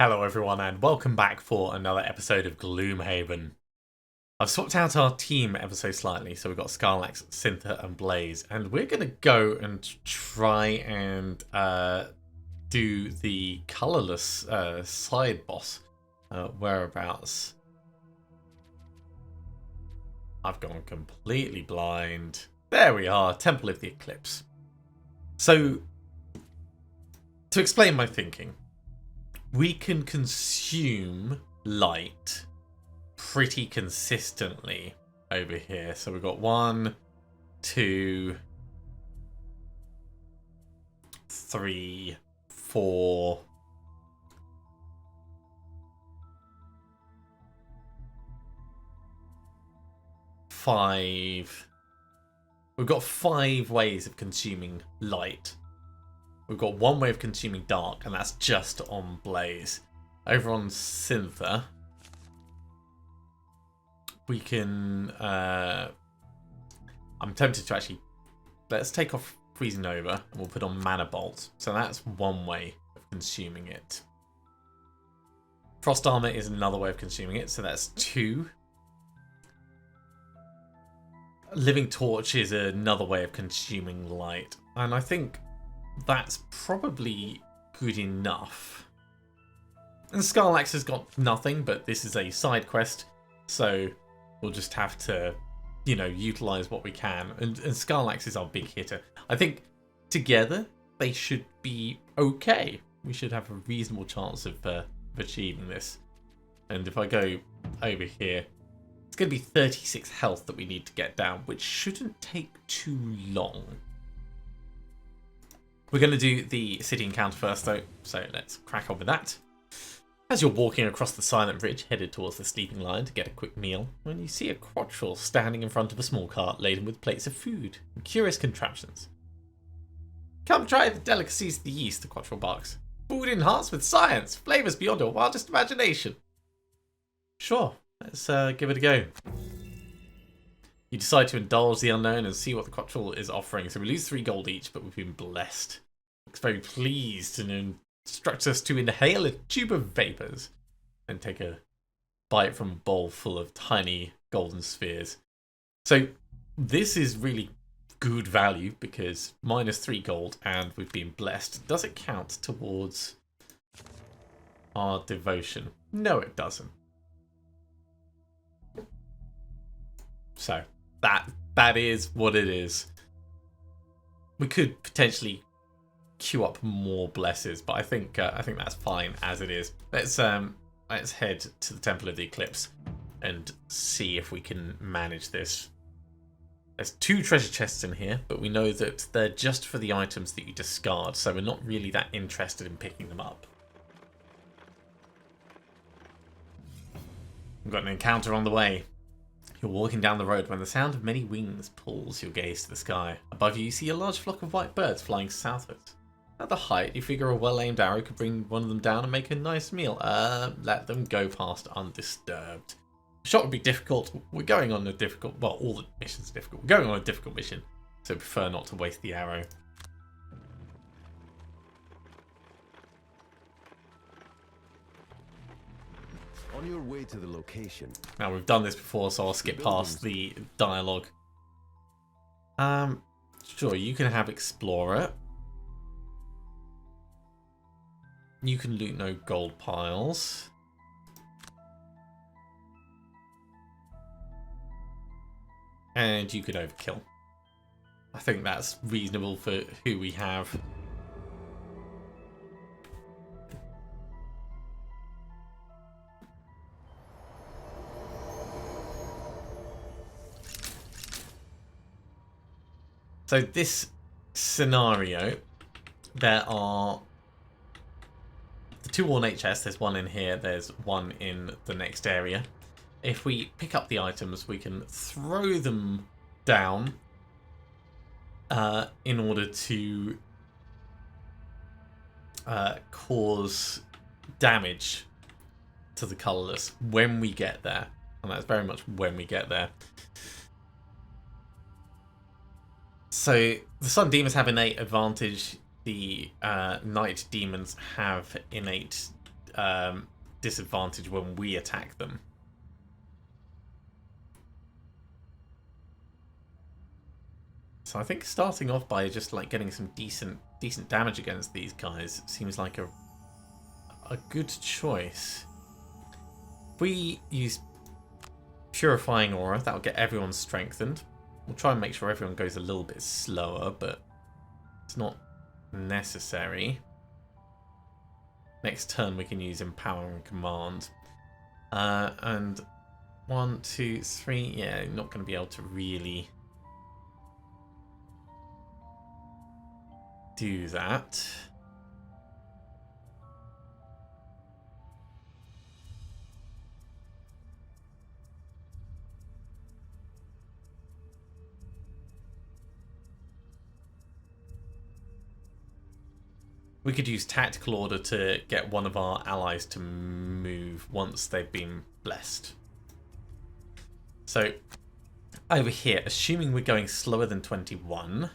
Hello everyone and welcome back for another episode of Gloomhaven. I've swapped out our team ever so slightly, so we've got Scarlax, Cynthia and Blaze, and we're going to go and try and do the Colourless side boss. Whereabouts? I've gone completely blind. There we are, Temple of the Eclipse. So, to explain my thinking, we can consume light pretty consistently over here. So we've got 1, 2, 3, 4, 5. We've got 5 ways of consuming light. We've got one way of consuming dark, and that's just on Blaze. Over on Cynthia, we can... I'm tempted to actually... Let's take off Freezing Over, and we'll put on Mana Bolt. So that's one way of consuming it. Frost Armor is another way of consuming it, so that's 2. Living Torch is another way of consuming light. And I think that's probably good enough. And Scarlax has got nothing, but this is a side quest, so we'll just have to, you know, utilize what we can. And Scarlax is our big hitter. I think together they should be okay. We should have a reasonable chance of achieving this. And if I go over here, it's going to be 36 health that we need to get down, which shouldn't take too long. We're going to do the city encounter first, though, so let's crack on with that. As you're walking across the silent ridge, headed towards the sleeping lion to get a quick meal, when you see a quattrel standing in front of a small cart laden with plates of food and curious contraptions. Come try the delicacies of the East, the quattrel barks. Food enhanced with science, flavours beyond your wildest imagination. Sure, let's give it a go. You decide to indulge the unknown and see what the quattrel is offering. So we lose 3 gold each, but we've been blessed. Looks very pleased and instructs us to inhale a tube of vapours and take a bite from a bowl full of tiny golden spheres. So this is really good value because minus 3 gold and we've been blessed. Does it count towards our devotion? No, it doesn't. So that is what it is. We could potentially queue up more blesses, but I think that's fine as it is. Let's head to the Temple of the Eclipse and see if we can manage this. There's 2 treasure chests in here, but we know that they're just for the items that you discard, so we're not really that interested in picking them up. We've got an encounter on the way. You're walking down the road when the sound of many wings pulls your gaze to the sky. Above you see a large flock of white birds flying southwards. At the height, you figure a well-aimed arrow could bring one of them down and make a nice meal. Let them go past undisturbed. The shot would be difficult. We're going on a difficult... Well, all the missions are difficult. We're going on a difficult mission, so prefer not to waste the arrow. On your way to the location. Now, we've done this before, so I'll skip past the dialogue. Sure, you can have Explorer. You can loot no gold piles. And you could overkill. I think that's reasonable for who we have. So this scenario, there are the 2 ornate chests. There's one in here. There's one in the next area. If we pick up the items, we can throw them down in order to cause damage to the Colourless when we get there. And that's very much when we get there. So the Sun Demons have innate advantage. The Night Demons have innate disadvantage when we attack them. So I think starting off by just like getting some decent damage against these guys seems like a good choice. If we use Purifying Aura, that'll get everyone strengthened. We'll try and make sure everyone goes a little bit slower, but it's not necessary. Next turn we can use Empowering Command. And 1, 2, 3, yeah, not going to be able to really do that. We could use Tactical Order to get one of our allies to move once they've been blessed. So, over here, assuming we're going slower than 21...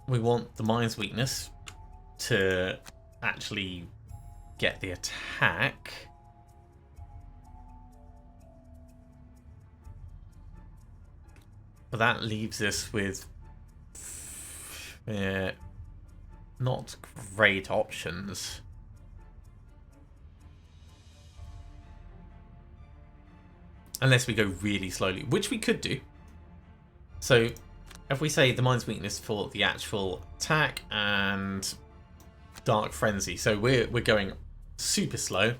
we want the Mind's Weakness to actually get the attack. But that leaves us with not great options. Unless we go really slowly, which we could do. So if we say the Mind's Weakness for the actual attack and Dark Frenzy. So we're going super slow.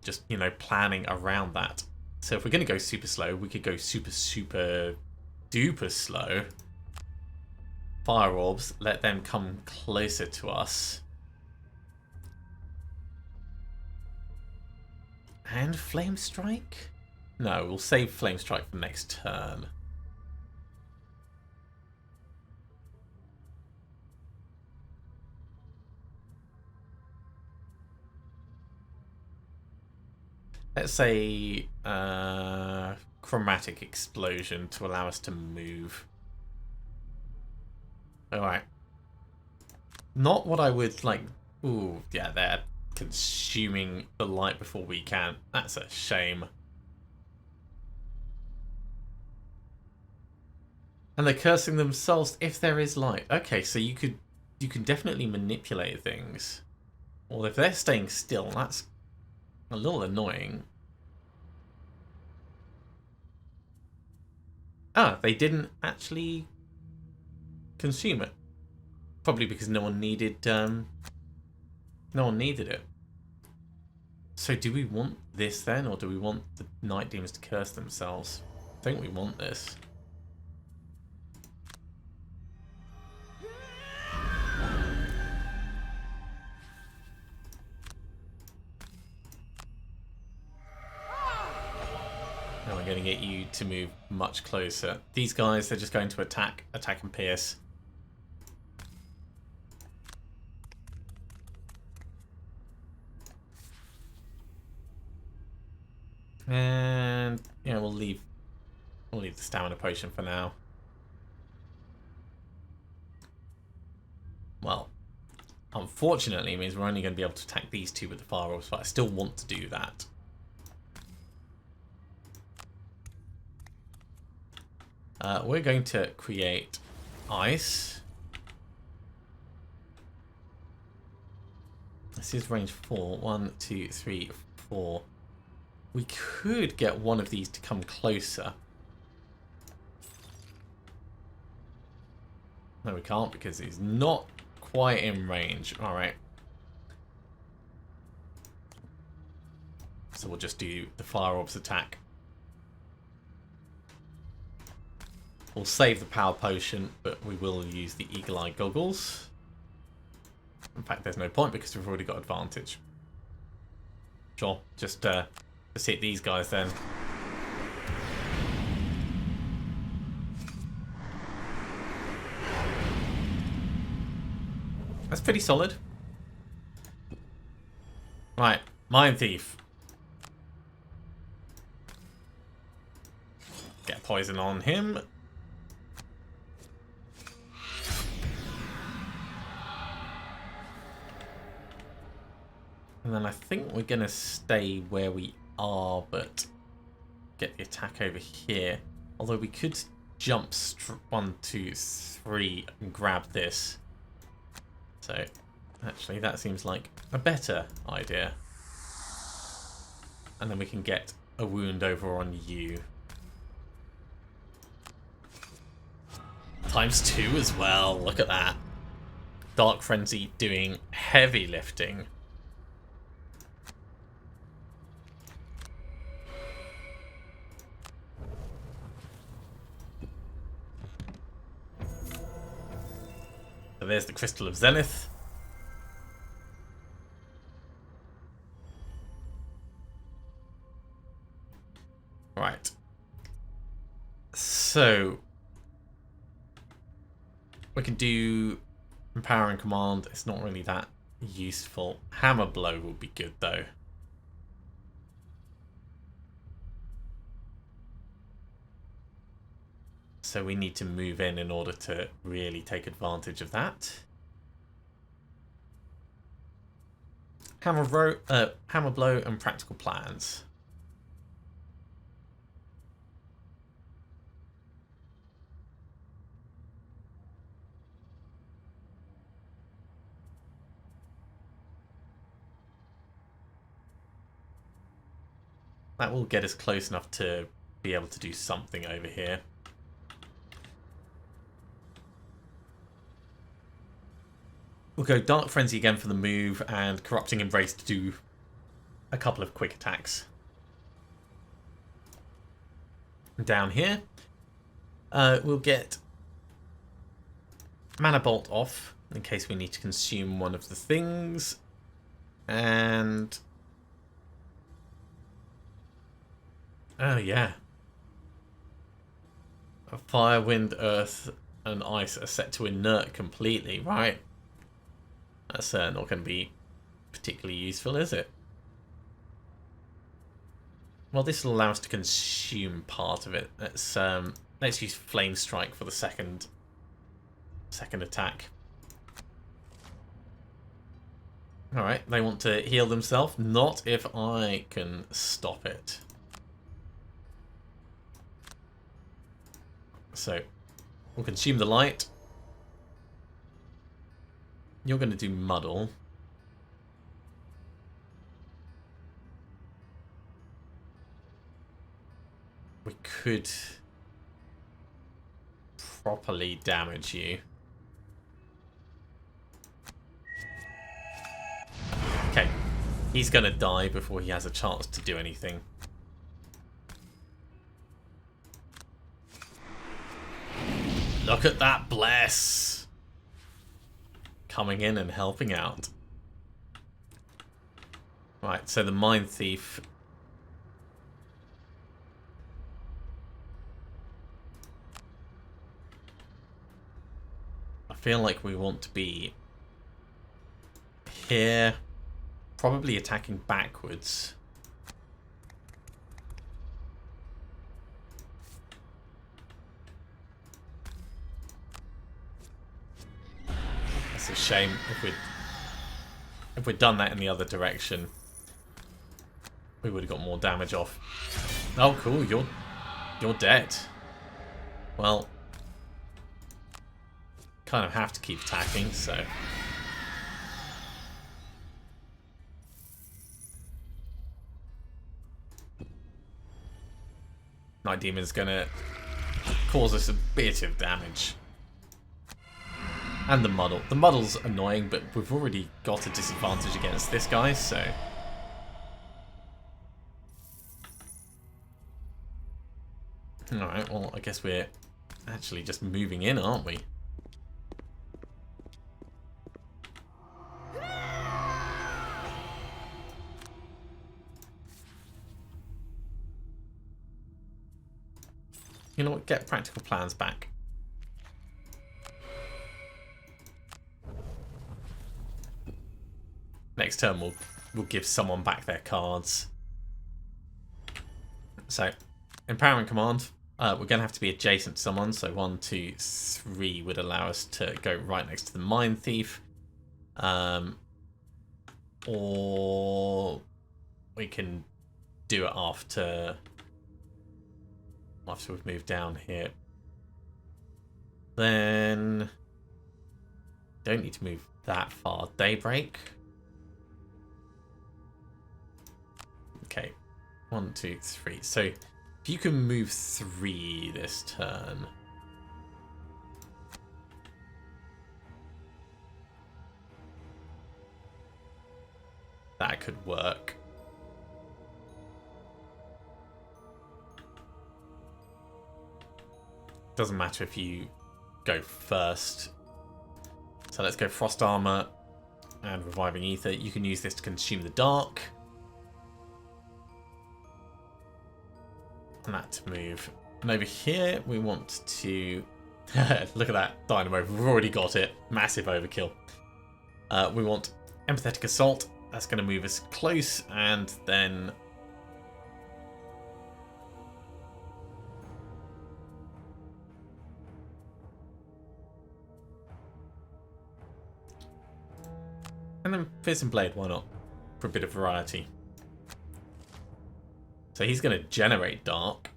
Just, you know, planning around that. So if we're going to go super slow, we could go super duper slow. Fire Orbs, let them come closer to us. And Flame Strike? No, we'll save Flame Strike for next turn. Let's say Chromatic Explosion to allow us to move. Alright. Not what I would like... Ooh, yeah, they're consuming the light before we can. That's a shame. And they're cursing themselves if there is light. Okay, so you can definitely manipulate things. Well, if they're staying still, that's a little annoying. Ah, they didn't actually consume it. Probably because no one needed it. So do we want this then, or do we want the Night Demons to curse themselves? I think we want this. Now we're going to get you to move much closer. These guys, they're just going to attack and pierce. And yeah, we'll leave the stamina potion for now. Well, unfortunately, it means we're only going to be able to attack these two with the fire orbs, but I still want to do that. We're going to create ice. This is range 4. 1, 2, 3, 4. We could get one of these to come closer. No, we can't because he's not quite in range. Alright. So we'll just do the Fire Orbs attack. We'll save the Power Potion, but we will use the Eagle Eye Goggles. In fact, there's no point because we've already got advantage. Sure, just hit these guys then. That's pretty solid. Right, Mind Thief. Get poison on him. And then I think we're going to stay where we are, but get the attack over here. Although we could jump 1, 2, 3 and grab this. So actually that seems like a better idea. And then we can get a wound over on you. ×2 as well, look at that. Dark Frenzy doing heavy lifting. So there's the Crystal of Zenith. Right. So we can do Empower and Command. It's not really that useful. Hammer Blow would be good though. So we need to move in order to really take advantage of that. Hammer Blow and Practical Plans. That will get us close enough to be able to do something over here. We'll go Dark Frenzy again for the move and Corrupting Embrace to do a couple of quick attacks. Down here, we'll get Mana Bolt off in case we need to consume one of the things. And oh yeah. Fire, Wind, Earth and Ice are set to inert completely, right? That's not going to be particularly useful, is it? Well, this will allow us to consume part of it. Let's use Flame Strike for the second attack. Alright, they want to heal themselves. Not if I can stop it. So, we'll consume the light. You're going to do Muddle. We could properly damage you. Okay, he's going to die before he has a chance to do anything. Look at that bless! Coming in and helping out. Right, so the Mind Thief. I feel like we want to be here, probably attacking backwards. It's a shame if we'd done that in the other direction, we would have got more damage off. Oh, cool! You're dead. Well, kind of have to keep attacking, so. Night Demon's gonna cause us a bit of damage. And the muddle. The muddle's annoying, but we've already got a disadvantage against this guy, so. Alright, well, I guess we're actually just moving in, aren't we? You know what? Get Practical Plans back. Next turn we'll give someone back their cards. So, Empowerment Command. We're going to have to be adjacent to someone. So 1, 2, 3 would allow us to go right next to the Mind Thief. or we can do it after we've moved down here. Then don't need to move that far. Daybreak. Okay, 1, 2, 3. So if you can move 3 this turn. That could work. Doesn't matter if you go first. So let's go Frost Armor and Reviving Ether. You can use this to consume the dark. And that to move. And over here we want to... Look at that Dynamo. We've already got it. Massive overkill. We want Empathetic Assault. That's going to move us close, and then Fearsome Blade, why not? For a bit of variety. So he's going to generate dark.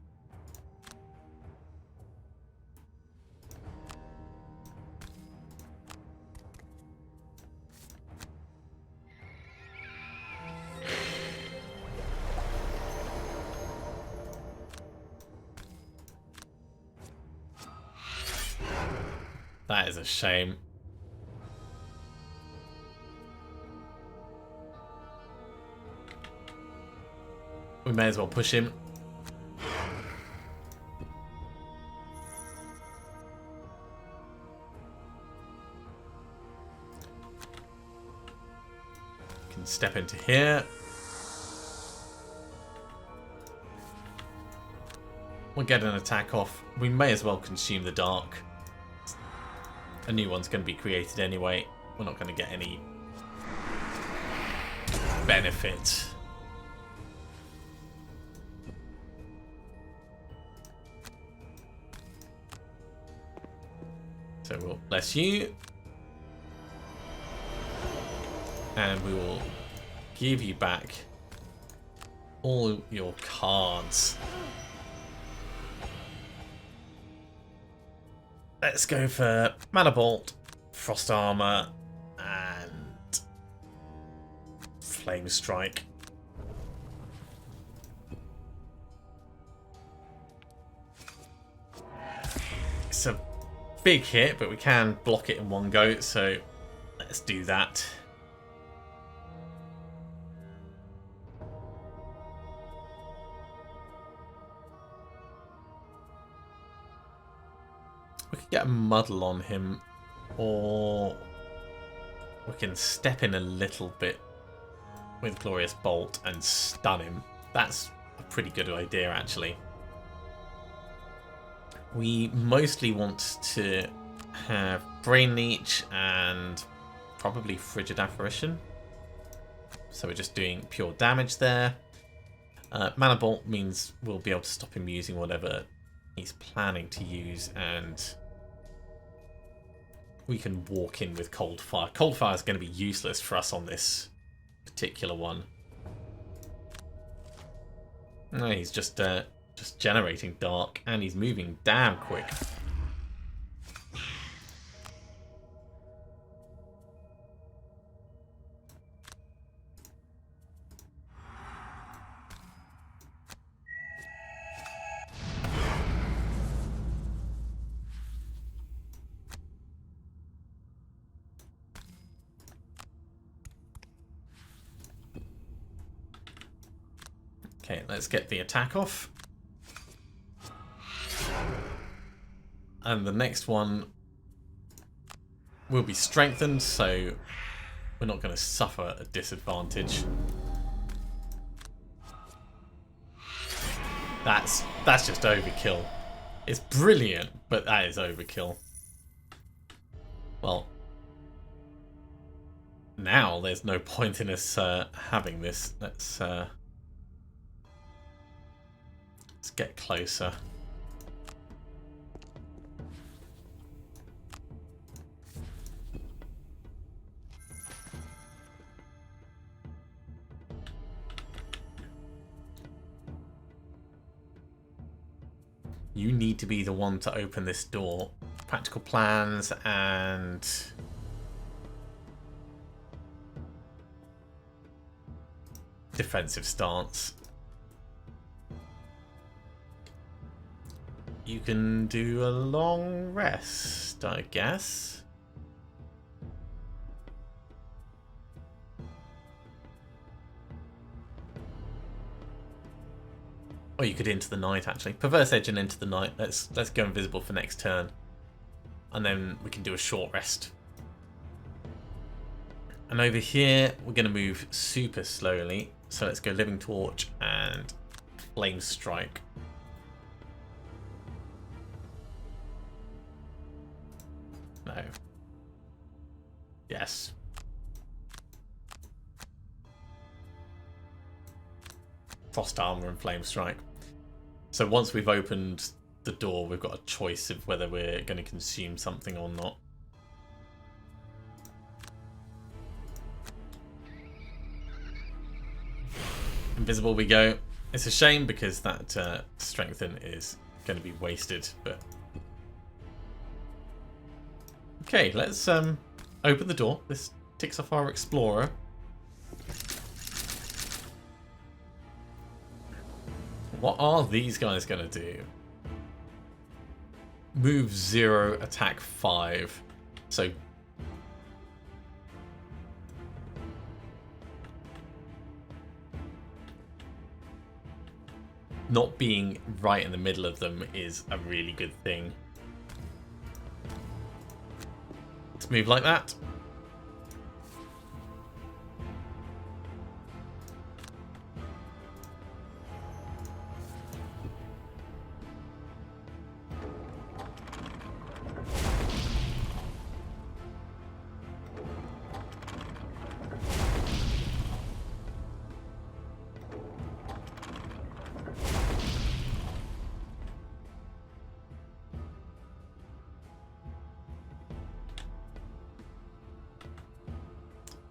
That is a shame. We may as well push him. Can step into here. We'll get an attack off. We may as well consume the dark. A new one's going to be created anyway. We're not going to get any benefit. So we'll bless you. And we will give you back all your cards. Let's go for Mana Bolt, Frost Armor, and Flame Strike. It's a big hit, but we can block it in one go, so let's do that. We could get a muddle on him, or we can step in a little bit with Glorious Bolt and stun him. That's a pretty good idea, actually. We mostly want to have Brain Leech and probably Frigid Apparition. So we're just doing pure damage there. Mana Bolt means we'll be able to stop him using whatever he's planning to use, and we can walk in with Cold Fire. Cold Fire is going to be useless for us on this particular one. No, he's just generating dark, and he's moving damn quick. Okay, let's get the attack off. And the next one will be strengthened, so we're not going to suffer a disadvantage. That's just overkill. It's brilliant, but that is overkill. Well, now there's no point in us having this. Let's get closer. You need to be the one to open this door. Practical plans and... defensive stance. You can do a long rest, I guess. Or you could into the night, actually. Perverse Edge and into the night. Let's go invisible for next turn. And then we can do a short rest. And over here, we're going to move super slowly. So let's go Living Torch and Flame Strike. No. Yes. Frost Armor and Flame Strike. So once we've opened the door, we've got a choice of whether we're going to consume something or not. Invisible we go. It's a shame because that strengthen is going to be wasted, but... Okay, let's open the door. This ticks off our Explorer. What are these guys going to do? Move 0, attack 5. So... not being right in the middle of them is a really good thing. Let's move like that.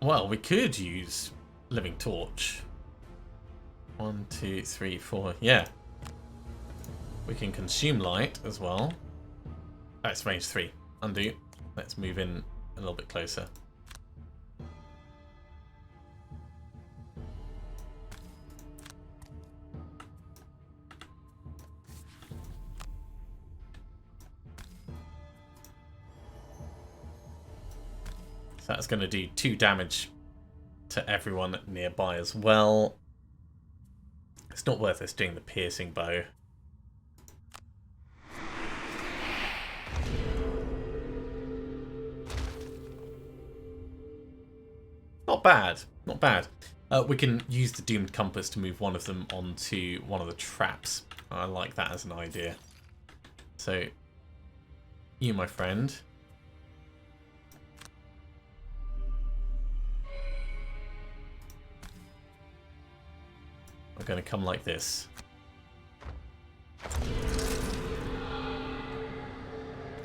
Well, we could use Living Torch. 1, 2, 3, 4. Yeah. We can consume light as well. That's range 3. Undo. Let's move in a little bit closer. So that's going to do 2 damage to everyone nearby as well. It's not worth us doing the piercing bow. Not bad, not bad. We can use the Doomed Compass to move one of them onto one of the traps. I like that as an idea. So, you, my friend. We're going to come like this.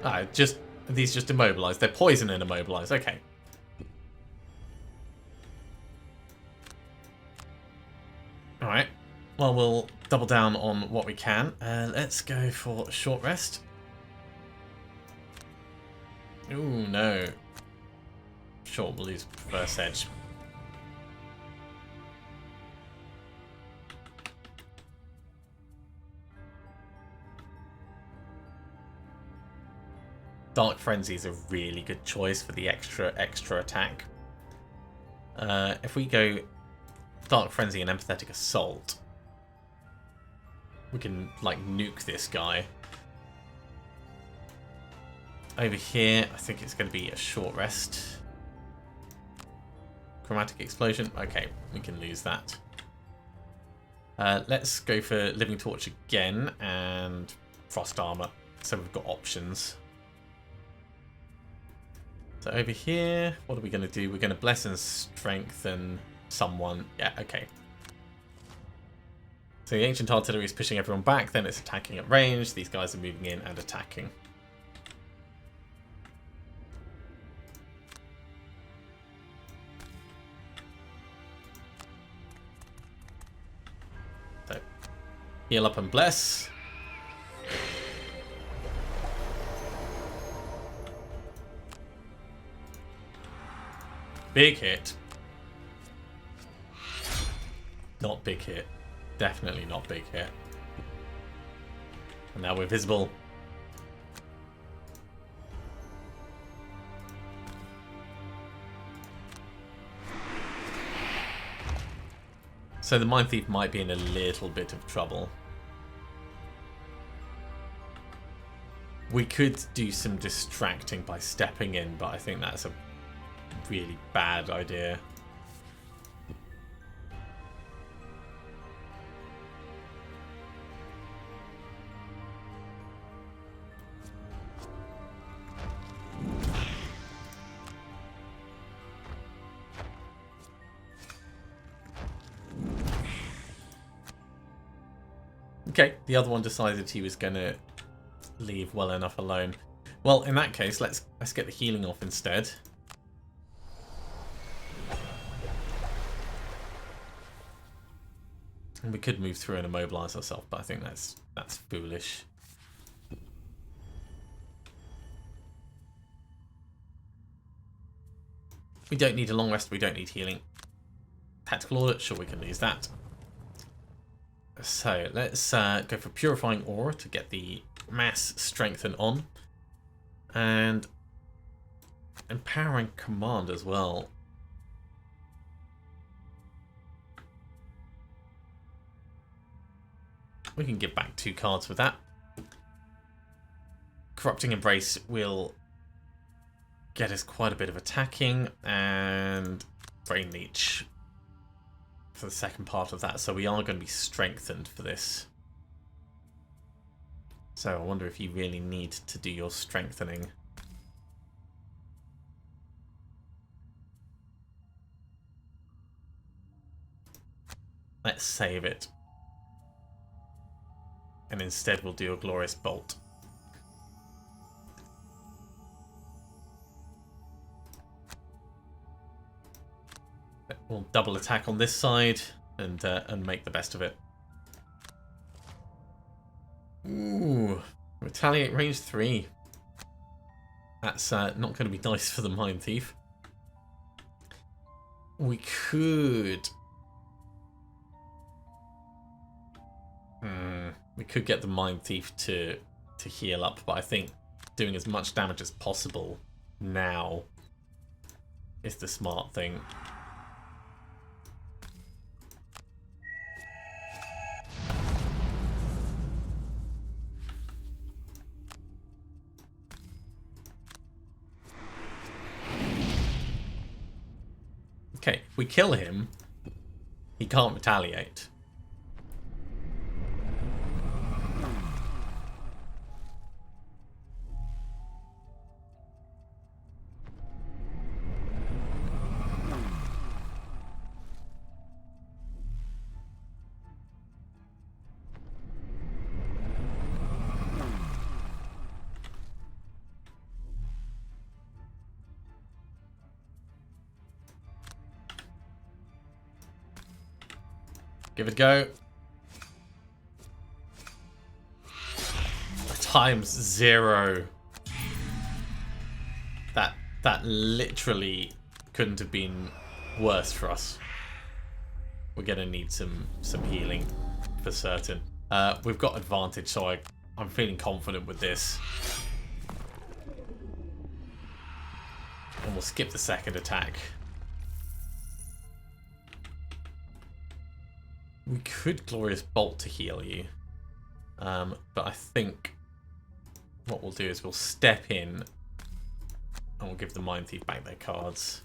Ah, these just immobilized. They're poison and immobilized. Okay. Alright. Well, we'll double down on what we can. Let's go for a short rest. Ooh, no. Short, we'll lose Perverse Edge. Dark Frenzy is a really good choice for the extra attack. If we go Dark Frenzy and Empathetic Assault, we can like nuke this guy. Over here, I think it's going to be a short rest. Chromatic Explosion. Okay, we can lose that. Let's go for Living Torch again and Frost Armor. So we've got options. So over here, what are we going to do? We're going to Bless and Strengthen someone. Yeah, okay. So the Ancient Artillery is pushing everyone back, then it's attacking at range. These guys are moving in and attacking. So, heal up and bless. Big hit. Not big hit. Definitely not big hit. And now we're visible. So the Mind Thief might be in a little bit of trouble. We could do some distracting by stepping in, but I think that's a really bad idea. Okay, the other one decided he was going to leave well enough alone. Well, in that case, let's get the healing off instead. And we could move through and immobilize ourselves, but I think that's foolish. We don't need a long rest, we don't need healing. Tactical order, sure, we can use that. So let's go for Purifying Aura to get the mass strengthen on. And Empowering Command as well. We can give back 2 cards with that. Corrupting Embrace will get us quite a bit of attacking, and Brain Leech for the second part of that, so we are going to be strengthened for this. So I wonder if you really need to do your strengthening. Let's save it. And instead we'll do a Glorious Bolt. We'll double attack on this side and make the best of it. Ooh, Retaliate range 3. That's not going to be nice for the Mind Thief. We could... we could get the Mind Thief to heal up, but I think doing as much damage as possible now is the smart thing. Okay, if we kill him, he can't retaliate. Give it a go. ×0. That literally couldn't have been worse for us. We're gonna need some healing for certain. We've got advantage, so I'm feeling confident with this. And we'll skip the second attack. We could Glorious Bolt to heal you, but I think what we'll do is we'll step in and we'll give the Mind Thief back their cards.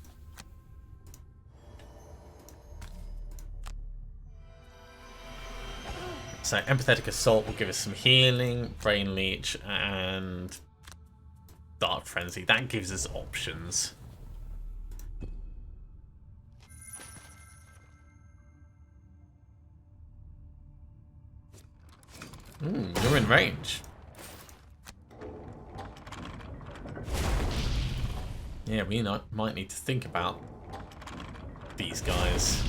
So Empathetic Assault will give us some healing, Brain Leech, and Dark Frenzy. That gives us options. You're in range. Yeah, we might need to think about these guys.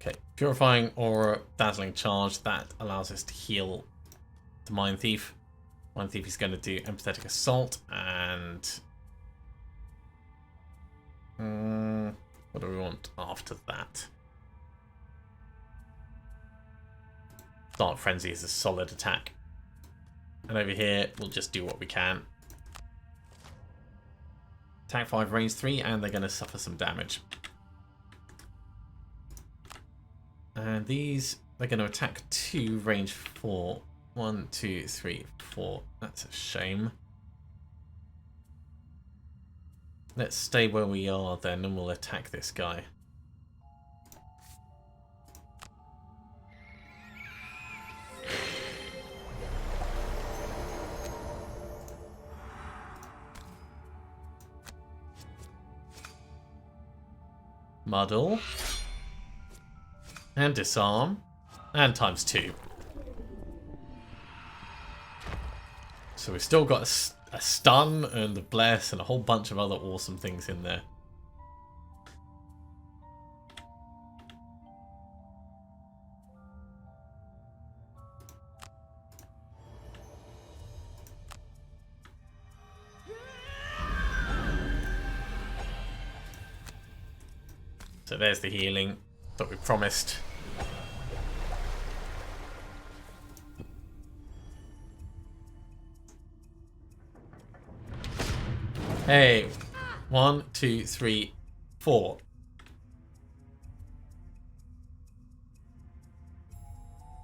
Okay, Purifying Aura, Dazzling Charge. That allows us to heal the Mind Thief. Mind Thief is going to do Empathetic Assault and... what do we want after that? Dark Frenzy is a solid attack. And over here, we'll just do what we can. Attack 5, range 3, and they're going to suffer some damage. And these, they're going to attack 2, range 4. 1, 2, 3, 4. That's a shame. Let's stay where we are then, and we'll attack this guy. Muddle. And disarm. And times 2. So we've still got a stun and a bless and a whole bunch of other awesome things in there. So there's the healing that we promised. Hey, 1, 2, 3, 4.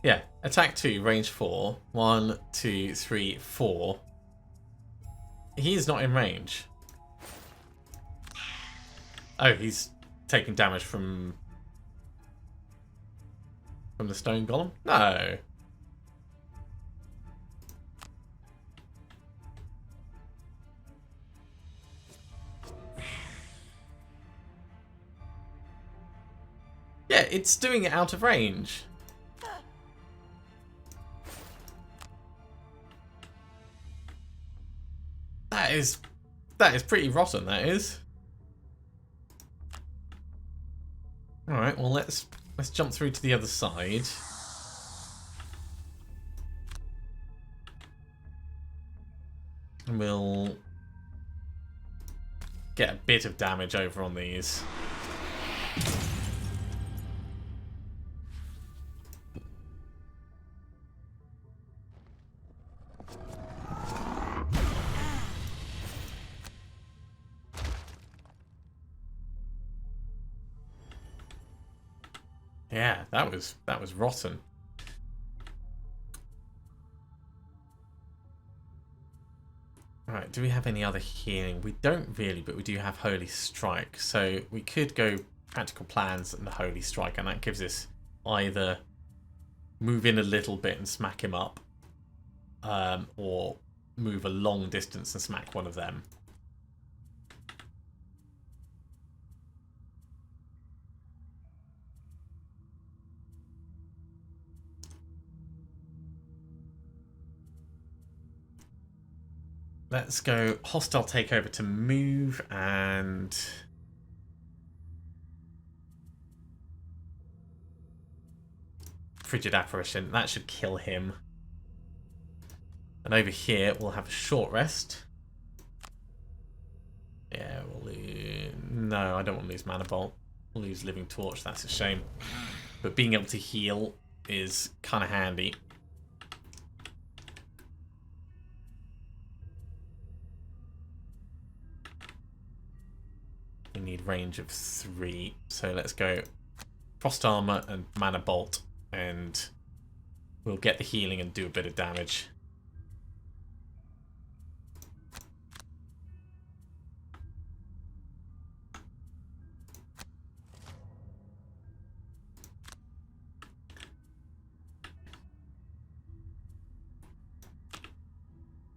Yeah, attack 2, range 4. 1, 2, 3, 4. He's not in range. Oh, he's taking damage from the stone golem? No. Yeah, it's doing it out of range. That is pretty rotten, that is. Alright, well let's jump through to the other side. And we'll get a bit of damage over on these. Yeah, that was rotten. Alright, do we have any other healing? We don't really, but we do have Holy Strike. So we could go Practical Plans and the Holy Strike, and that gives us either move in a little bit and smack him up, or move a long distance and smack one of them. Let's go Hostile Takeover to move, and Frigid Apparition. That should kill him. And over here we'll have a short rest. Yeah, we'll lose... No, I don't want to lose Mana Bolt. We'll lose Living Torch, that's a shame. But being able to heal is kind of handy. We need range of 3, so let's go Frost Armor and Mana Bolt, and we'll get the healing and do a bit of damage.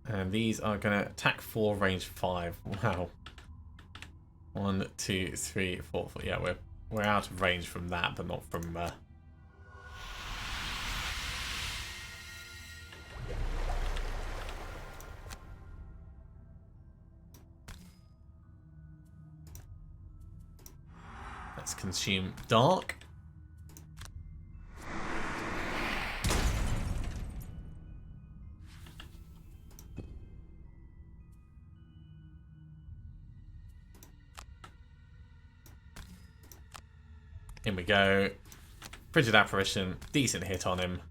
And these are going to attack 4, range 5. Wow. 1, 2, 3, 4, 4. Yeah, we're out of range from that, but not from. Let's consume Dark. In we go. Frigid Apparition. Decent hit on him.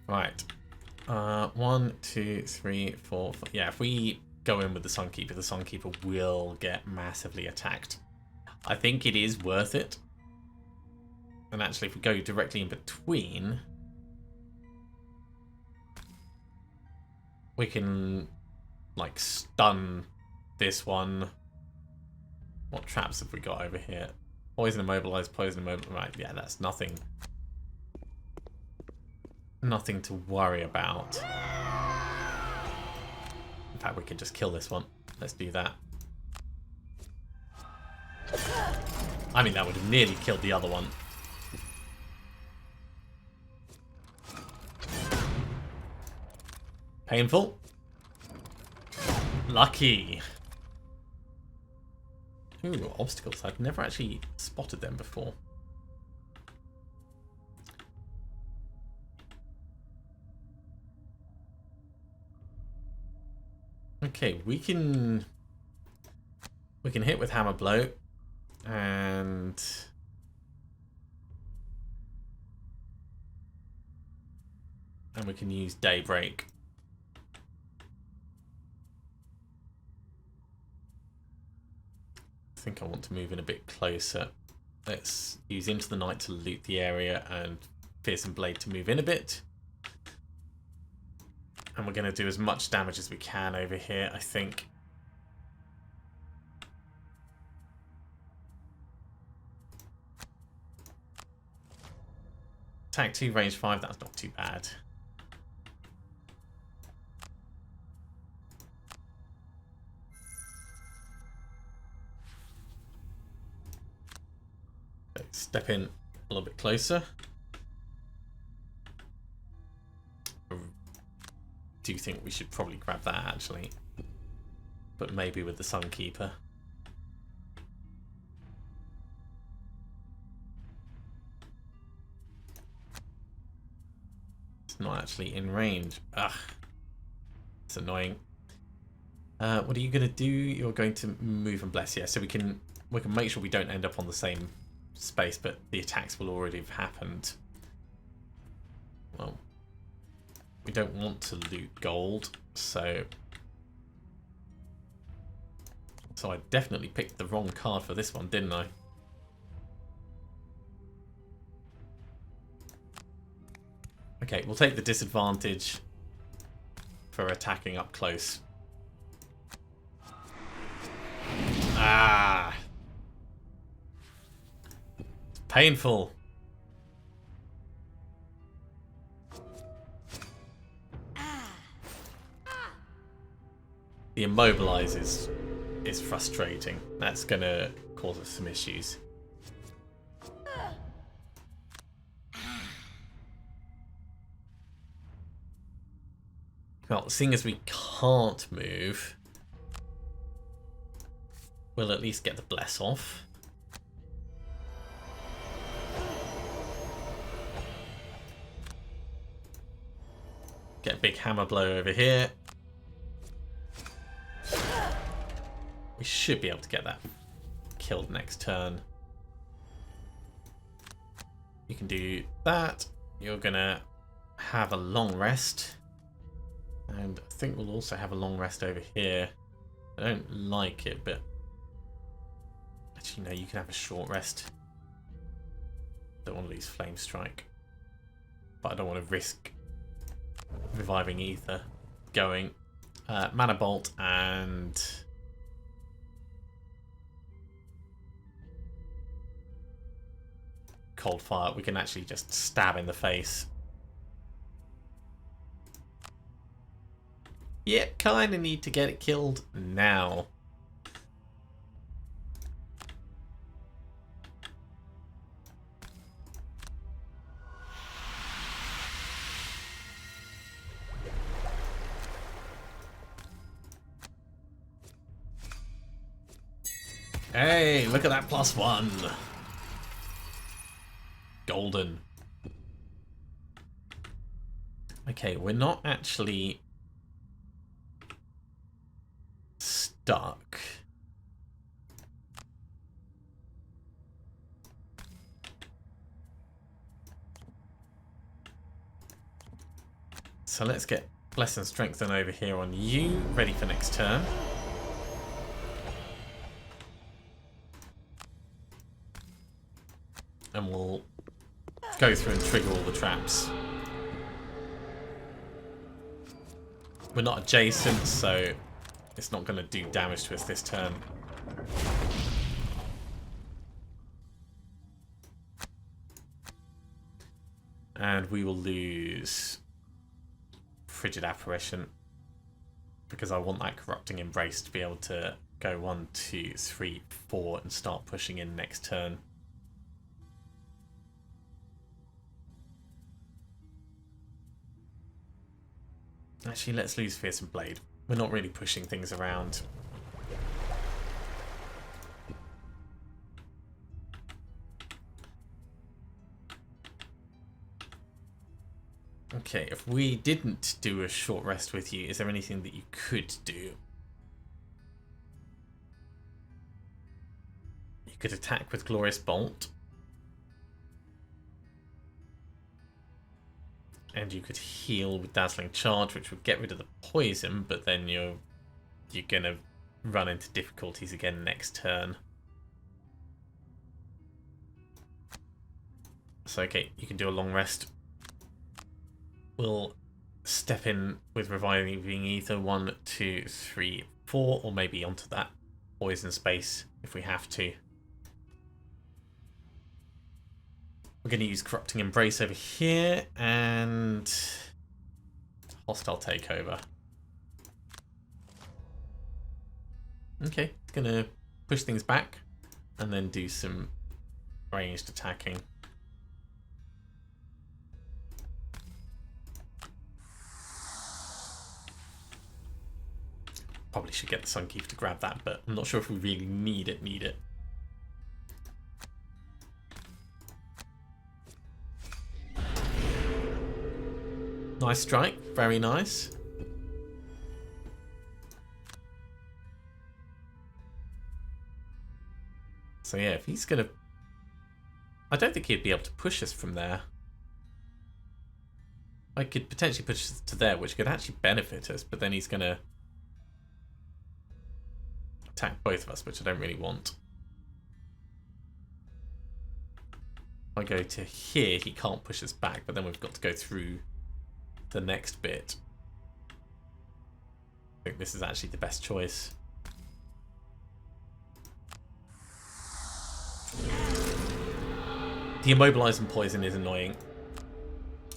Right. 1, 2, 3, 4, 5. Yeah, if we go in with the Sunkeeper will get massively attacked. I think it is worth it. And actually, if we go directly in between, we can, like, stun this one. What traps have we got over here? Poison immobilized, poison immobilized. Right, yeah, that's nothing. Nothing to worry about. In fact, we can just kill this one. Let's do that. I mean, that would have nearly killed the other one. Painful. Lucky. Ooh, obstacles. I've never actually spotted them before. Okay, we can hit with hammer blow, and we can use daybreak. I think I want to move in a bit closer. Let's use Into the Night to loot the area and Fearsome Blade to move in a bit. And we're going to do as much damage as we can over here, I think. Attack 2, range 5, that's not too bad. Let's step in a little bit closer. I do think we should probably grab that actually, but maybe with the Sunkeeper. It's not actually in range. Ugh, it's annoying. What are you going to do? You're going to move and bless. Yeah, so we can make sure we don't end up on the same space, but the attacks will already have happened. Well, we don't want to loot gold, so I definitely picked the wrong card for this one, didn't I? Okay, we'll take the disadvantage for attacking up close. Ah! It's painful. The immobilize is frustrating. That's gonna cause us some issues. Well, seeing as we can't move, we'll at least get the bless off. Get a big hammer blow over here. We should be able to get that killed next turn. You can do that. You're gonna have a long rest. And I think we'll also have a long rest over here. I don't like it, but actually no, you can have a short rest. Don't want to lose Flame Strike. But I don't want to risk reviving either. Going. Mana Bolt and Cold Fire. We can actually just stab in the face. Yeah, kind of need to get it killed now. Hey, look at that +1. Golden. Okay, we're not actually stuck. So let's get Bless and Strengthen over here on you, ready for next turn. And we'll go through and trigger all the traps. We're not adjacent, so it's not going to do damage to us this turn. And we will lose Frigid Apparition because I want that Corrupting Embrace to be able to go 1, 2, 3, 4 and start pushing in next turn. Actually, let's lose Fearsome Blade. We're not really pushing things around. Okay, if we didn't do a short rest with you, is there anything that you could do? You could attack with Glorious Bolt. And you could heal with Dazzling Charge, which would get rid of the poison, but then you're gonna run into difficulties again next turn. So okay, you can do a long rest. We'll step in with Reviving Ether 1, 2, 3, 4, or maybe onto that poison space if we have to. We're going to use Corrupting Embrace over here and Hostile Takeover. Okay, it's going to push things back and then do some ranged attacking. Probably should get the Sunkeeper to grab that, but I'm not sure if we really need it. Nice strike, very nice. So yeah, if he's gonna... I don't think he'd be able to push us from there. I could potentially push us to there, which could actually benefit us, but then he's gonna attack both of us, which I don't really want. If I go to here, he can't push us back, but then we've got to go through the next bit. I think this is actually the best choice. The immobilizing poison is annoying.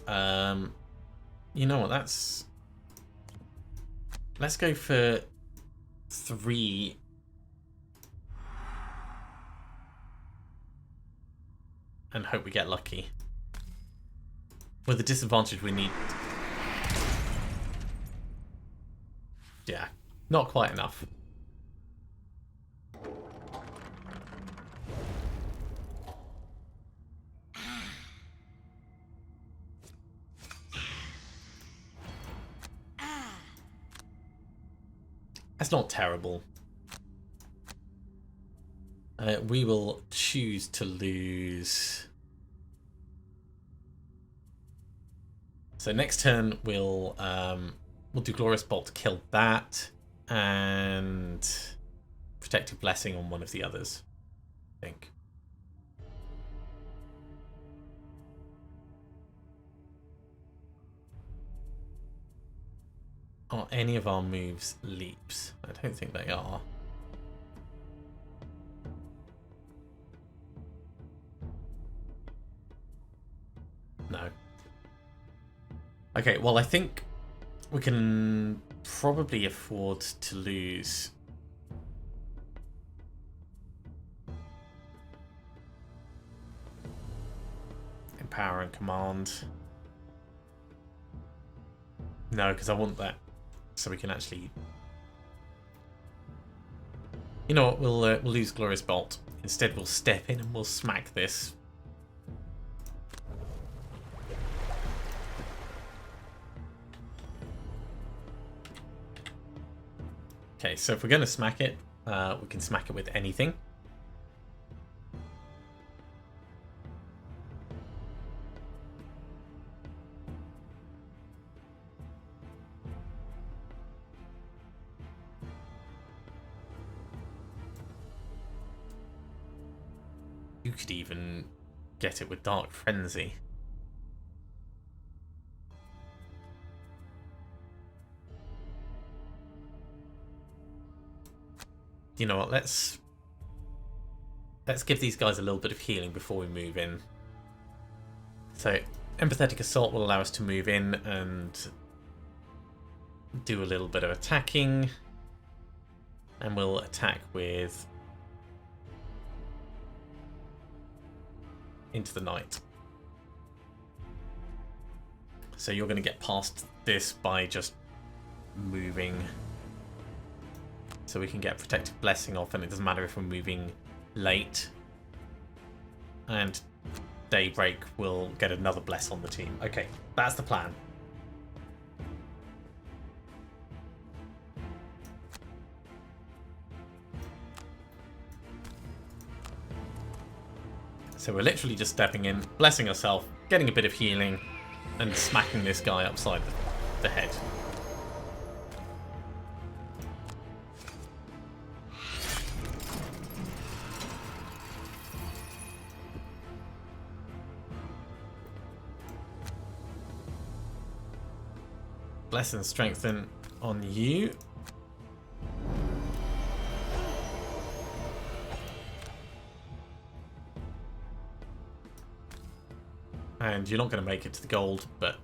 You know what, let's go for 3 and hope we get lucky. With the disadvantage we need... Yeah, not quite enough. That's not terrible. We will choose to lose. So next turn we'll do Glorious Bolt to kill that, and Protective Blessing on one of the others, I think. Are any of our moves leaps? I don't think they are. No. Okay, well I think we can probably afford to lose Empower and Command. No, because I want that so we can actually... You know what, we'll lose Glorious Bolt. Instead we'll step in and we'll smack this. Okay, so if we're going to smack it, we can smack it with anything. You could even get it with Dark Frenzy. You know what, let's give these guys a little bit of healing before we move in. So, Empathetic Assault will allow us to move in and do a little bit of attacking. And we'll attack with Into the Night. So you're going to get past this by just moving. So we can get Protective Blessing off, and it doesn't matter if we're moving late. And Daybreak will get another Bless on the team. Okay, that's the plan. So we're literally just stepping in, blessing ourselves, getting a bit of healing, and smacking this guy upside the head. Bless and strengthen on you. And you're not going to make it to the gold, but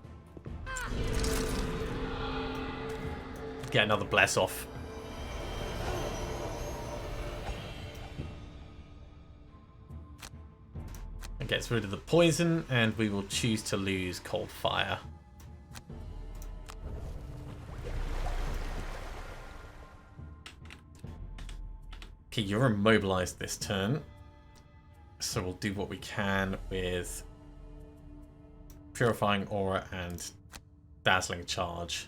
get another bless off. It gets rid of the poison, and we will choose to lose Cold Fire. Okay, you're immobilized this turn, so we'll do what we can with Purifying Aura and Dazzling Charge.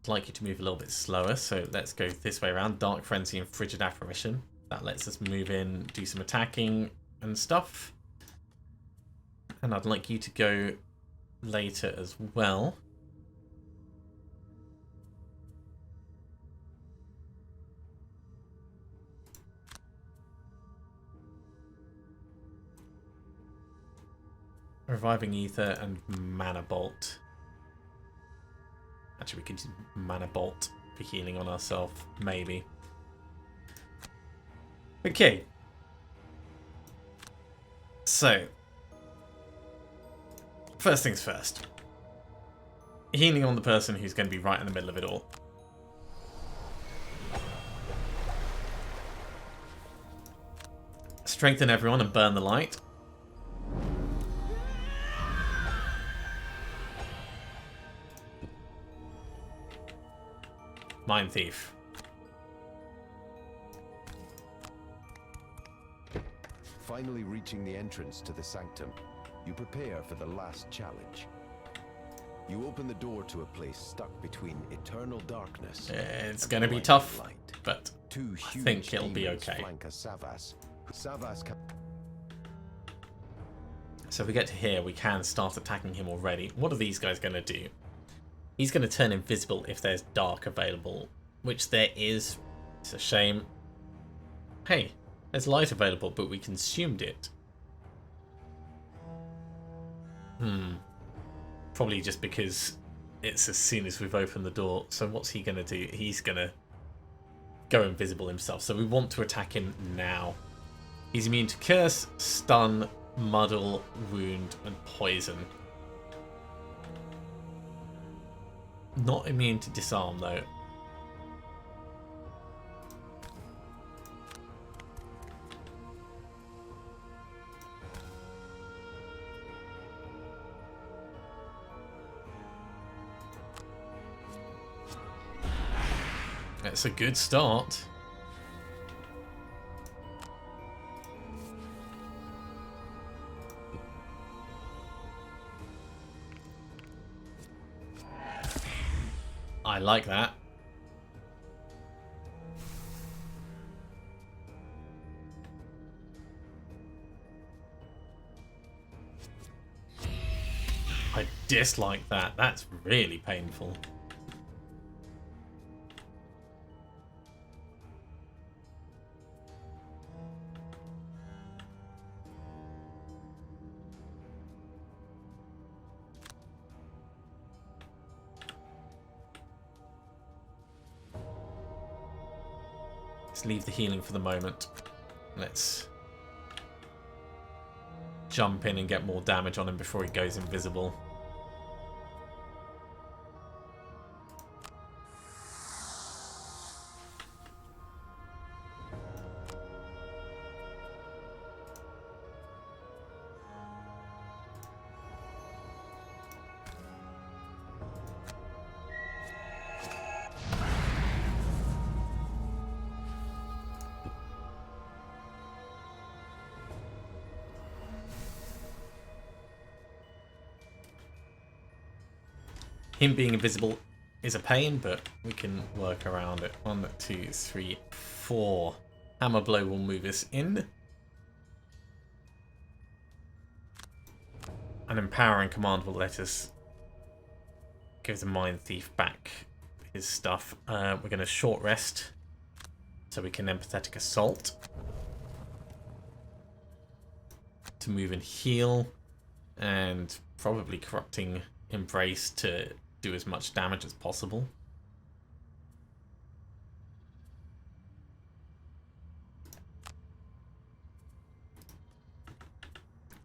I'd like you to move a little bit slower, so let's go this way around. Dark Frenzy and Frigid Apparition. That lets us move in, do some attacking and stuff. And I'd like you to go later as well. Reviving Ether and Mana Bolt. Actually, we could use Mana Bolt for healing on ourselves, maybe. Okay. So, first things first. Healing on the person who's going to be right in the middle of it all. Strengthen everyone and burn the light. Mind Thief. Finally reaching the entrance to the sanctum, you prepare for the last challenge. You open the door to a place stuck between eternal darkness. It's going to be tough, but I think it'll be okay. So if we get to here, we can start attacking him already. What are these guys going to do? He's going to turn invisible if there's dark available, which there is. It's a shame. Hey, there's light available, but we consumed it. Probably just because it's as soon as we've opened the door. So what's he going to do? He's going to go invisible himself. So we want to attack him now. He's immune to Curse, Stun, Muddle, Wound, and Poison. Not immune to Disarm, though. That's a good start. I like that. I dislike that. That's really painful. Let's leave the healing for the moment. Let's jump in and get more damage on him before he goes invisible. Him being invisible is a pain, but we can work around it. 1, 2, 3, 4. Hammer blow will move us in. An empowering command will let us give the Mind Thief back his stuff. We're going to short rest so we can empathetic assault to move and heal, and probably corrupting embrace to do as much damage as possible.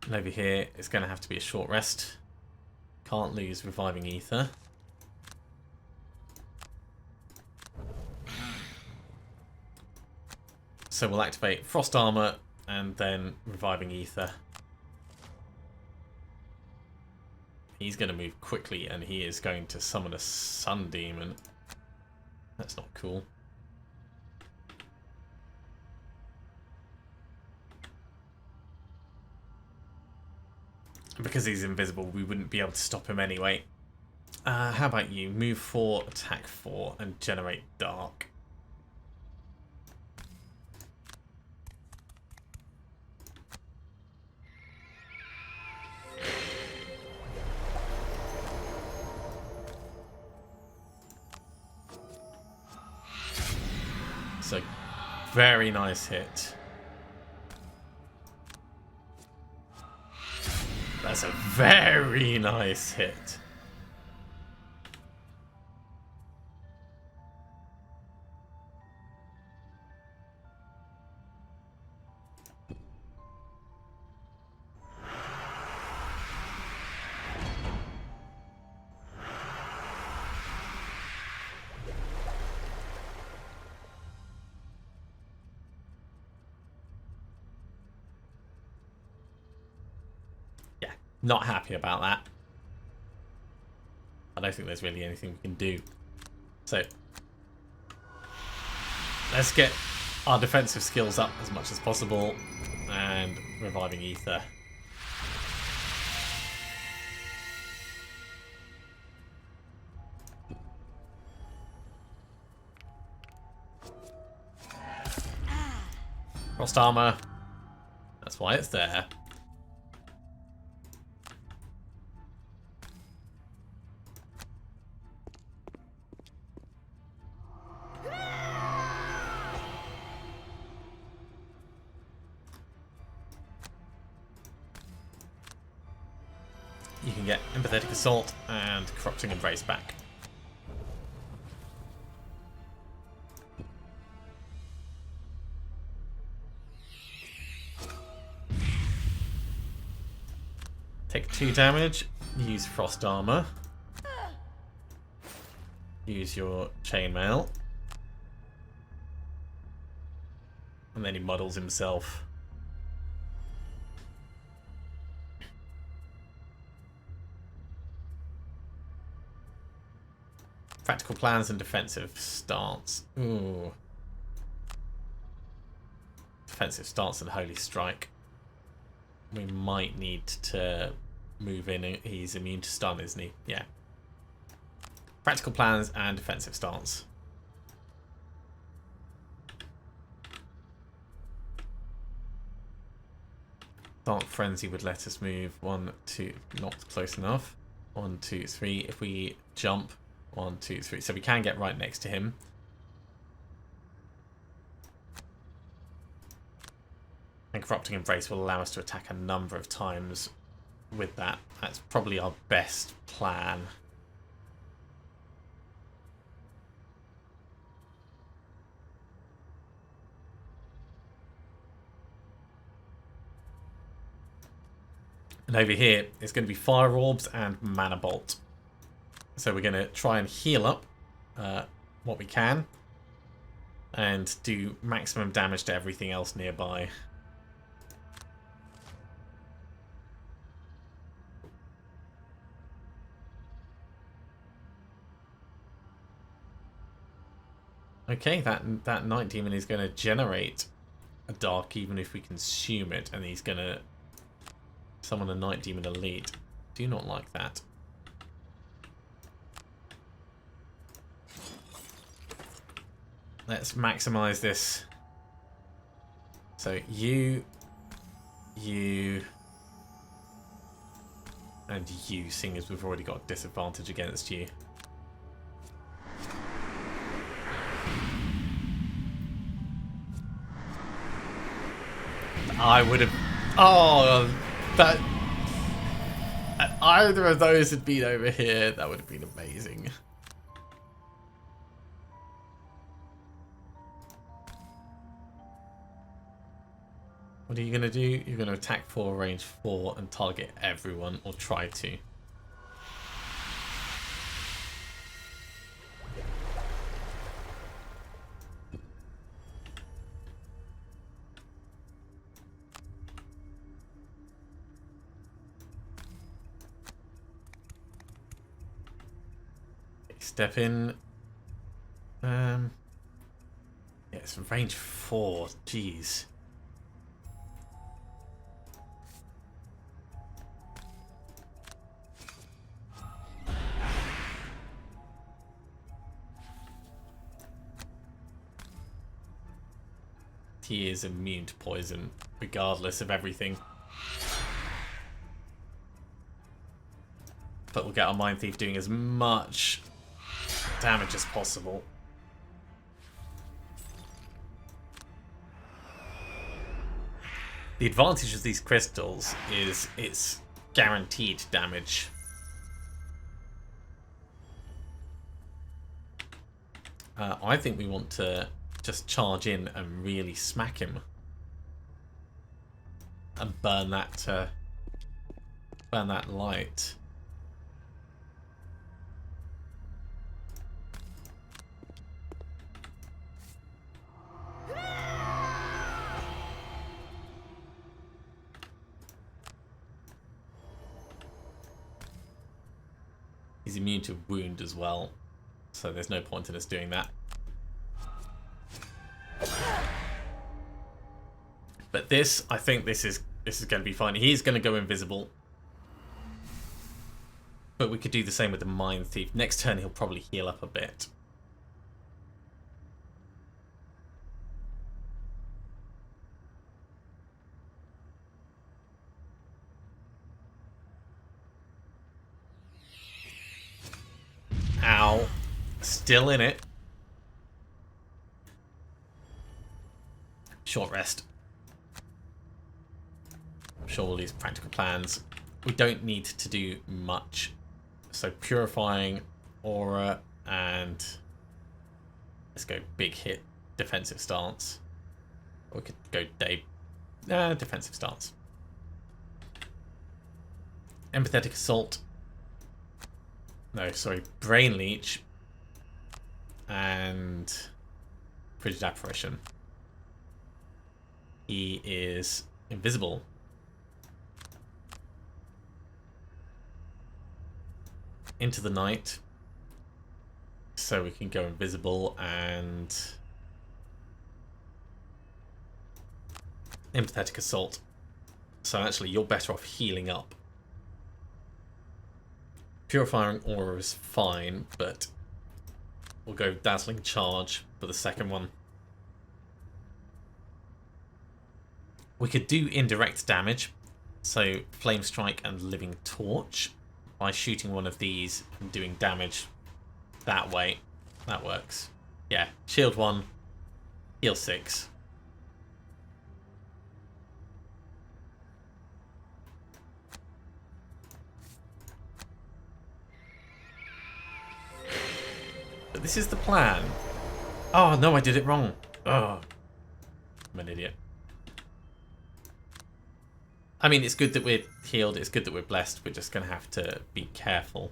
And over here, it's going to have to be a short rest. Can't lose reviving ether. So we'll activate frost armor and then reviving ether. He's going to move quickly, and he is going to summon a sun demon. That's not cool. Because he's invisible, we wouldn't be able to stop him anyway. How about you? Move 4, attack 4, and generate dark. So, very nice hit. That's a very nice hit. Not happy about that. I don't think there's really anything we can do. So, let's get our defensive skills up as much as possible. And reviving ether. Frost armor. That's why it's there. You can get empathetic assault and corrupting embrace back. Take 2 damage, use frost armor, use your chainmail, and then he muddles himself. Practical plans and defensive stance. Ooh. Defensive stance and holy strike. We might need to move in. He's immune to stun, isn't he? Yeah. Practical plans and defensive stance. Dark Frenzy would let us move 1, 2, not close enough. 1, 2, 3. If we jump, 1, 2, 3. So we can get right next to him. And Corrupting Embrace will allow us to attack a number of times with that. That's probably our best plan. And over here, it's going to be Fire Orbs and Mana Bolt. So we're going to try and heal up what we can. And do maximum damage to everything else nearby. Okay, that Night Demon is going to generate a Dark even if we consume it. And he's going to summon a Night Demon Elite. Do not like that. Let's maximize this. So you, and you, seeing as we've already got disadvantage against you. I would have... Oh, that... Either of those had been over here, that would have been amazing. What are you going to do? You're going to attack 4, range 4, and target everyone, or try to. Step in. Yeah, it's range 4. Jeez. He is immune to poison, regardless of everything. But we'll get our Mind Thief doing as much damage as possible. The advantage of these crystals is it's guaranteed damage. I think we want to just charge in and really smack him. And burn that light. He's immune to wound as well, so there's no point in us doing that. But this, I think this is going to be fine. He's going to go invisible. But we could do the same with the Mind Thief. Next turn he'll probably heal up a bit. Ow. Still in it. Short rest. I'm sure we'll use practical plans. We don't need to do much. So purifying aura and let's go big hit defensive stance. Or we could go defensive stance. Empathetic assault. No, sorry, Brain Leech and Frigid Apparition. He is invisible. Into the night. So we can go invisible and Empathetic Assault. So actually you're better off healing up. Purifying Aura is fine, but we'll go Dazzling Charge for the second one. We could do indirect damage, so Flame Strike and Living Torch, by shooting one of these and doing damage that way. That works. Yeah, shield 1, heal 6. But this is the plan. Oh, no, I did it wrong. Oh, I'm an idiot. I mean, it's good that we're healed. It's good that we're blessed. We're just going to have to be careful.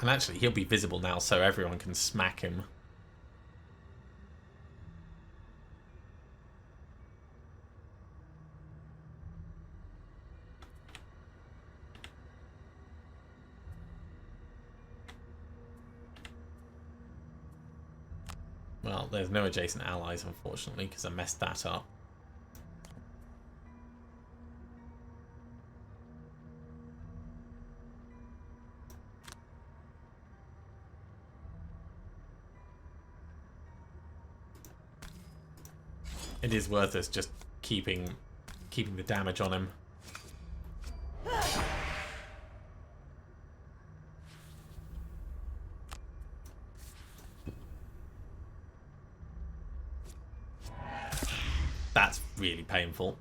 And actually, he'll be visible now, so everyone can smack him. Well, there's no adjacent allies, unfortunately, because I messed that up. It is worth us just keeping the damage on him. That's really painful.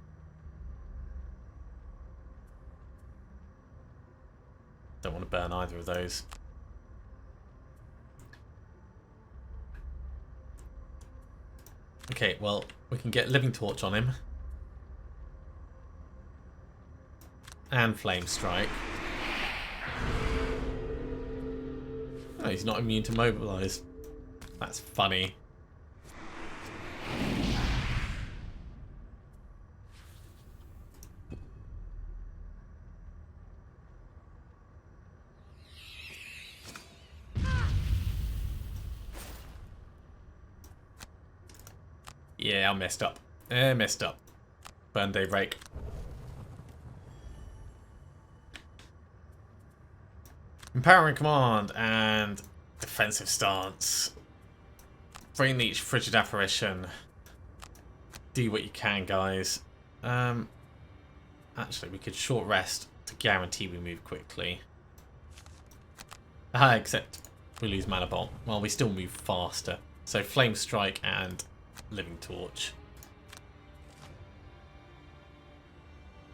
Don't want to burn either of those. Okay, well, we can get Living Torch on him. And Flame Strike. Oh, he's not immune to mobilize. That's funny. Yeah, I messed up. Messed up. Burn day break. Empowering command and defensive stance. Brain leech, frigid apparition. Do what you can, guys. Actually, we could short rest to guarantee we move quickly. Except we lose mana bolt. Well, we still move faster. So flame strike and Living Torch.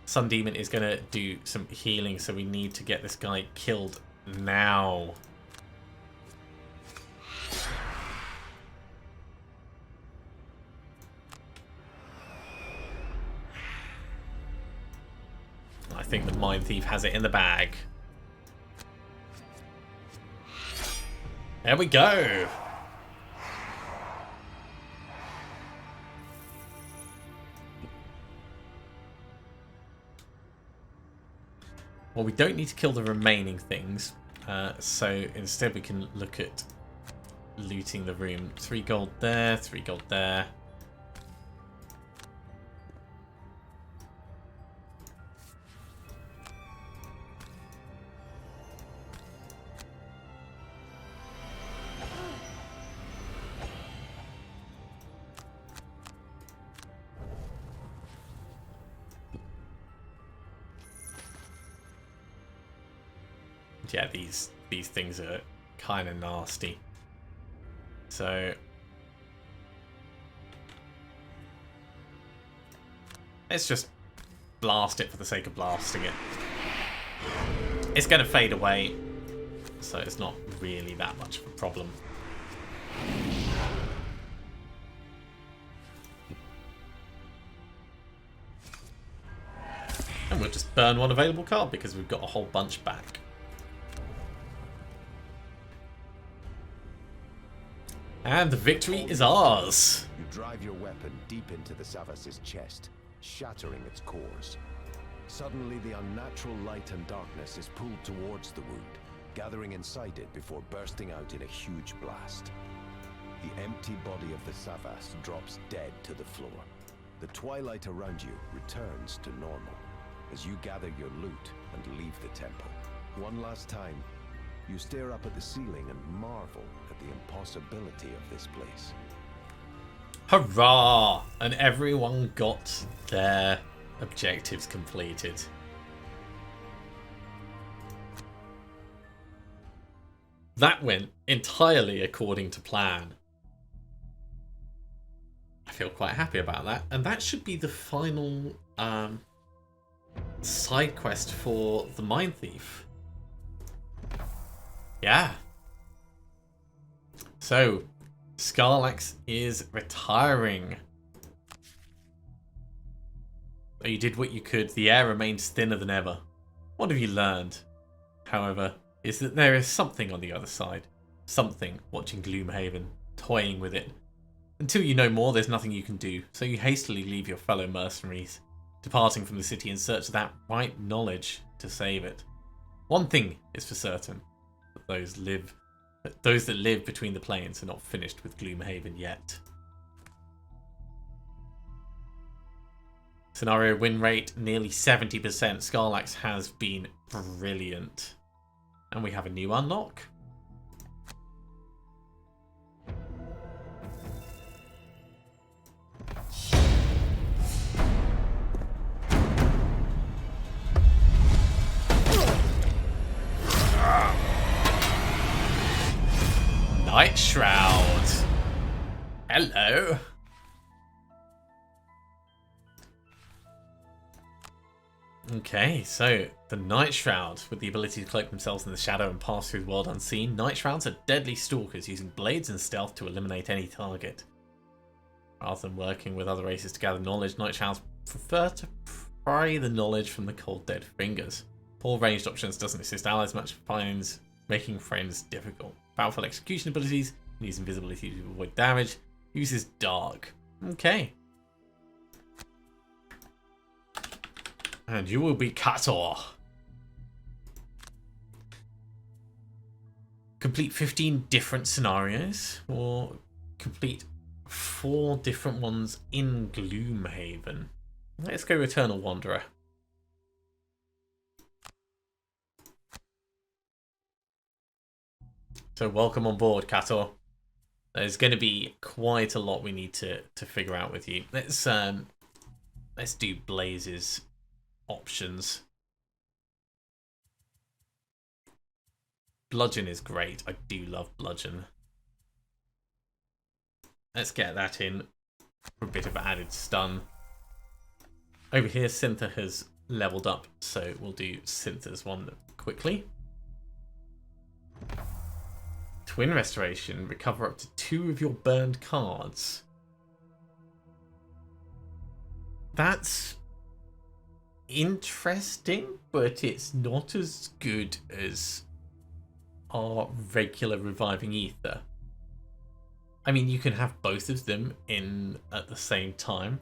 Sun Demon is going to do some healing, so we need to get this guy killed now. I think the Mind Thief has it in the bag. There we go. Well, we don't need to kill the remaining things, so instead we can look at looting the room. 3 gold there, 3 gold there. Yeah, these things are kind of nasty. So let's just blast it for the sake of blasting it. It's going to fade away, so it's not really that much of a problem. And we'll just burn one available card because we've got a whole bunch back. And the victory is ours. You drive your weapon deep into the Savas's chest, shattering its cores. Suddenly, the unnatural light and darkness is pulled towards the wound, gathering inside it before bursting out in a huge blast. The empty body of the Savas drops dead to the floor. The twilight around you returns to normal as you gather your loot and leave the temple. One last time, you stare up at the ceiling and marvel at the impossibility of this place. Hurrah! And everyone got their objectives completed. That went entirely according to plan. I feel quite happy about that. And that should be the final side quest for the Mine Thief. Yeah. So, Scarlax is retiring. You did what you could. The air remains thinner than ever. What have you learned, however, is that there is something on the other side. Something watching Gloomhaven, toying with it. Until you know more, there's nothing you can do, so you hastily leave your fellow mercenaries, departing from the city in search of that right knowledge to save it. One thing is for certain, that those that live between the planes are not finished with Gloomhaven yet. Scenario win rate nearly 70%. Scarlax has been brilliant. And we have a new unlock. Night Shroud. Hello. Okay, so the Night Shroud, with the ability to cloak themselves in the shadow and pass through the world unseen. Night Shrouds are deadly stalkers using blades and stealth to eliminate any target. Rather than working with other races to gather knowledge, Night Shrouds prefer to pry the knowledge from the cold dead fingers. Poor ranged options doesn't assist allies much, finds making friends difficult. Powerful execution abilities, use invisibility to avoid damage, uses dark. Okay. And you will be Kator. Complete 15 different scenarios, or complete 4 different ones in Gloomhaven. Let's go Eternal Wanderer. So welcome on board, Kator. There's going to be quite a lot we need to figure out with you. Let's do Blaze's options. Bludgeon is great. I do love Bludgeon. Let's get that in for a bit of added stun. Over here, Syntha has leveled up, so we'll do Syntha's one quickly. Twin Restoration. Recover up to 2 of your burned cards. That's interesting, but it's not as good as our regular Reviving Ether. I mean, you can have both of them in at the same time.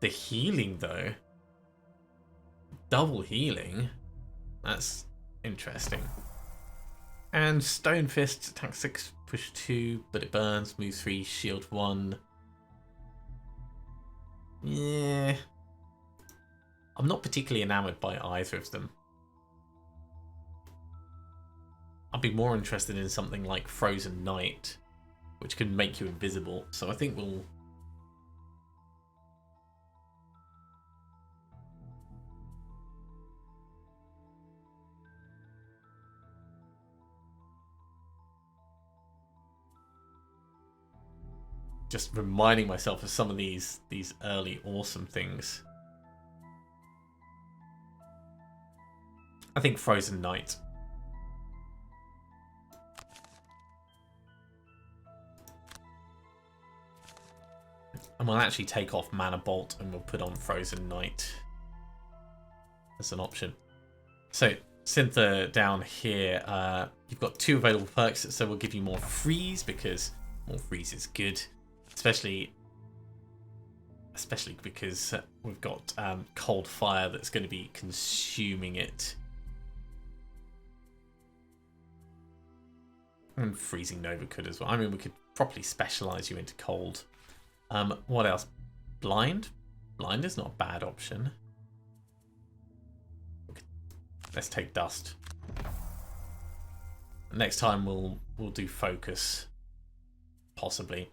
The healing, though, double healing, that's interesting. And Stone Fist, attack 6, push 2, but it burns, moves 3, shield 1. Yeah. I'm not particularly enamored by either of them. I'd be more interested in something like Frozen Night, which can make you invisible. So I think we'll... just reminding myself of some of these early awesome things. I think Frozen Night. And we'll actually take off Mana Bolt and we'll put on Frozen Night as an option. So, Syntha down here, you've got 2 available perks, so we'll give you more freeze because more freeze is good. Especially because we've got cold fire that's going to be consuming it. And freezing Nova could as well. I mean, we could properly specialize you into cold. What else? Blind? Blind is not a bad option. Let's take dust. Next time we'll do focus, possibly.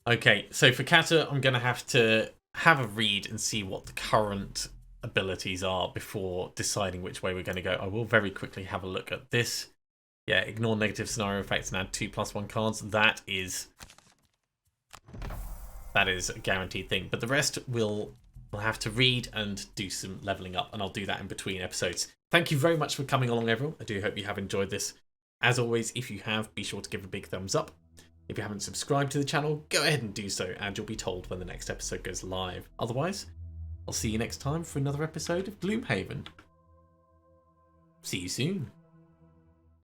Okay, so for Kata, I'm going to have a read and see what the current abilities are before deciding which way we're going to go. I will very quickly have a look at this. Yeah, ignore negative scenario effects and add 2+1 cards. That is a guaranteed thing. But the rest we'll have to read and do some leveling up, and I'll do that in between episodes. Thank you very much for coming along, everyone. I do hope you have enjoyed this. As always, if you have, be sure to give a big thumbs up. If you haven't subscribed to the channel, go ahead and do so, and you'll be told when the next episode goes live. Otherwise, I'll see you next time for another episode of Gloomhaven. See you soon.